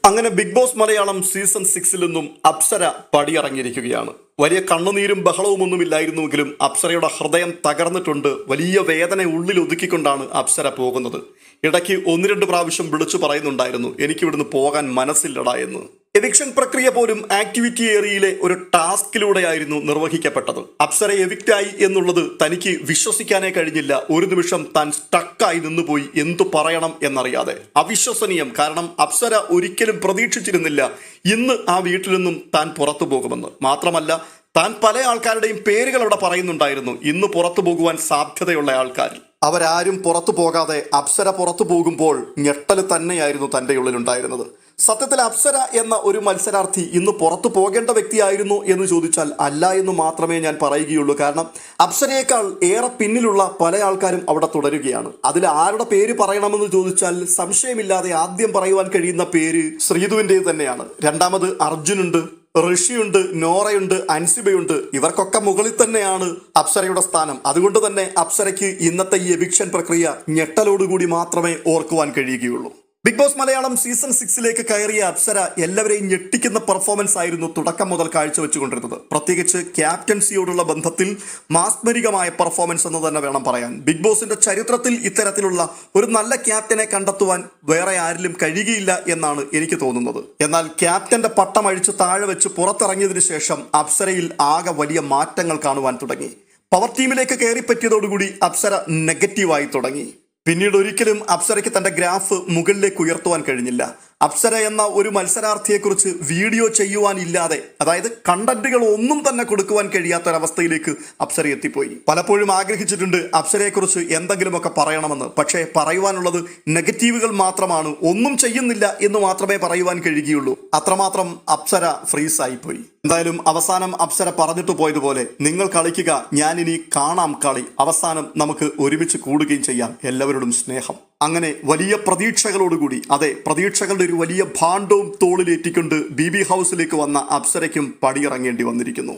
അങ്ങനെ big boss Malayalam season 6 നിന്നും അപ്സര പടിയിറങ്ങിയിരിക്കുകയാണ്. വലിയ കണ്ണുനീരും ബഹളവും ഒന്നുമില്ലായിരുന്നുവെങ്കിലും അപ്സരയുടെ ഹൃദയം തകർന്നിട്ടുണ്ട്. വലിയ വേദന ഉള്ളിൽ ഒതുക്കിക്കൊണ്ടാണ് അപ്സര പോകുന്നത്. ഇടയ്ക്ക് 1-2 പ്രാവശ്യം വിളിച്ചു പറയുന്നുണ്ടായിരുന്നു, എനിക്കിവിടുന്ന് പോകാൻ മനസ്സില്ലടാ എന്ന്. എവിക്ഷൻ പ്രക്രിയ പോലും ആക്ടിവിറ്റി ഏരിയയിലെ ഒരു ടാസ്കിലൂടെയായിരുന്നു നിർവഹിക്കപ്പെട്ടത്. അപ്സര എവിക്റ്റായി എന്നുള്ളത് തനിക്ക് വിശ്വസിക്കാനേ കഴിഞ്ഞില്ല. ഒരു നിമിഷം താൻ സ്റ്റക്കായി നിന്നുപോയി, എന്തു പറയണം എന്നറിയാതെ. അവിശ്വസനീയം. കാരണം അപ്സര ഒരിക്കലും പ്രതീക്ഷിച്ചിരുന്നില്ല ഇന്ന് ആ വീട്ടിൽ നിന്നും താൻ പുറത്തു പോകുമെന്ന്. മാത്രമല്ല, താൻ പല ആൾക്കാരുടെയും പേരുകൾ അവിടെ പറയുന്നുണ്ടായിരുന്നു, ഇന്ന് പുറത്തു പോകുവാൻ സാധ്യതയുള്ള ആൾക്കാർ. അവരാരും പുറത്തു പോകാതെ അപ്സര പുറത്തു പോകുമ്പോൾ ഞെട്ടൽ തന്നെയായിരുന്നു തൻ്റെ ഉള്ളിലുണ്ടായിരുന്നത്. സത്യത്തിൽ അപ്സര എന്ന ഒരു മത്സരാർത്ഥി ഇന്ന് പുറത്തു പോകേണ്ട വ്യക്തിയായിരുന്നു എന്ന് ചോദിച്ചാൽ അല്ല എന്ന് മാത്രമേ ഞാൻ പറയുകയുള്ളൂ. കാരണം അപ്സരയേക്കാൾ ഏറെ പിന്നിലുള്ള പല ആൾക്കാരും അവിടെ തുടരുകയാണ്. അതിൽ ആരുടെ പേര് പറയണമെന്ന് ചോദിച്ചാൽ സംശയമില്ലാതെ ആദ്യം പറയുവാൻ കഴിയുന്ന പേര് ശ്രീധുവിൻ്റെ തന്നെയാണ്. രണ്ടാമത് അർജുനുണ്ട്, ഋഷിയുണ്ട്, നോറയുണ്ട്, അൻസിബയുണ്ട്. ഇവർക്കൊക്കെ മുകളിൽ തന്നെയാണ് അപ്സരയുടെ സ്ഥാനം. അതുകൊണ്ട് തന്നെ അപ്സരയ്ക്ക് ഇന്നത്തെ ഈ എവിക്ഷൻ പ്രക്രിയ ഞെട്ടലോടുകൂടി മാത്രമേ ഓർക്കുവാൻ കഴിയുകയുള്ളൂ. ബിഗ് ബോസ് മലയാളം സീസൺ 6 കയറിയ അപ്സര എല്ലാവരെയും ഞെട്ടിക്കുന്ന പെർഫോമൻസ് ആയിരുന്നു തുടക്കം മുതൽ കാഴ്ചവെച്ചുകൊണ്ടിരുന്നത്. പ്രത്യേകിച്ച് ക്യാപ്റ്റൻസിയോടുള്ള ബന്ധത്തിൽ മാസ്മരികമായ പെർഫോമൻസ് എന്ന് തന്നെ വേണം പറയാൻ. ബിഗ് ബോസിന്റെ ചരിത്രത്തിൽ ഇത്തരത്തിലുള്ള ഒരു നല്ല ക്യാപ്റ്റനെ കണ്ടെത്തുവാൻ വേറെ ആരിലും കഴിയുകയില്ല എന്നാണ് എനിക്ക് തോന്നുന്നത്. എന്നാൽ ക്യാപ്റ്റന്റെ പട്ടം അഴിച്ച് താഴെ വെച്ച് പുറത്തിറങ്ങിയതിനു ശേഷം അപ്സരയിൽ ആകെ വലിയ മാറ്റങ്ങൾ കാണുവാൻ തുടങ്ങി. പവർ ടീമിലേക്ക് കയറിപ്പറ്റിയതോടുകൂടി അപ്സര നെഗറ്റീവായി തുടങ്ങി. പിന്നീട് ഒരിക്കലും അപ്സരയ്ക്ക് തൻ്റെ ഗ്രാഫ് മുകളിലേക്ക് ഉയർത്തുവാൻ കഴിഞ്ഞില്ല. അപ്സര എന്ന ഒരു മത്സരാർത്ഥിയെക്കുറിച്ച് വീഡിയോ ചെയ്യുവാനില്ലാതെ, അതായത് കണ്ടന്റുകൾ ഒന്നും തന്നെ കൊടുക്കുവാൻ കഴിയാത്തൊരവസ്ഥയിലേക്ക് അപ്സര എത്തിപ്പോയി. പലപ്പോഴും ആഗ്രഹിച്ചിട്ടുണ്ട് അപ്സരയെക്കുറിച്ച് എന്തെങ്കിലുമൊക്കെ പറയണമെന്ന്. പക്ഷേ പറയുവാനുള്ളത് നെഗറ്റീവുകൾ മാത്രമാണ്. ഒന്നും ചെയ്യുന്നില്ല എന്ന് മാത്രമേ പറയുവാൻ കഴിയുകയുള്ളൂ. അത്രമാത്രം അപ്സര ഫ്രീസായിപ്പോയി. എന്തായാലും അവസാനം അപ്സര പറഞ്ഞിട്ട് പോയതുപോലെ, നിങ്ങൾ കളിക്കുക, ഞാനിനി കാണാം കളി, അവസാനം നമുക്ക് ഒരുമിച്ച് കൂടുകയും ചെയ്യാം, എല്ലാവരോടും സ്നേഹം. അങ്ങനെ വലിയ പ്രതീക്ഷകളോടുകൂടി, അതെ, പ്രതീക്ഷകളുടെ ഒരു വലിയ ഭാണ്ഡവും തോളിലേറ്റിക്കൊണ്ട് BB ഹൗസിലേക്ക് വന്ന അപ്സരയ്ക്കും പടിയിറങ്ങേണ്ടി വന്നിരിക്കുന്നു.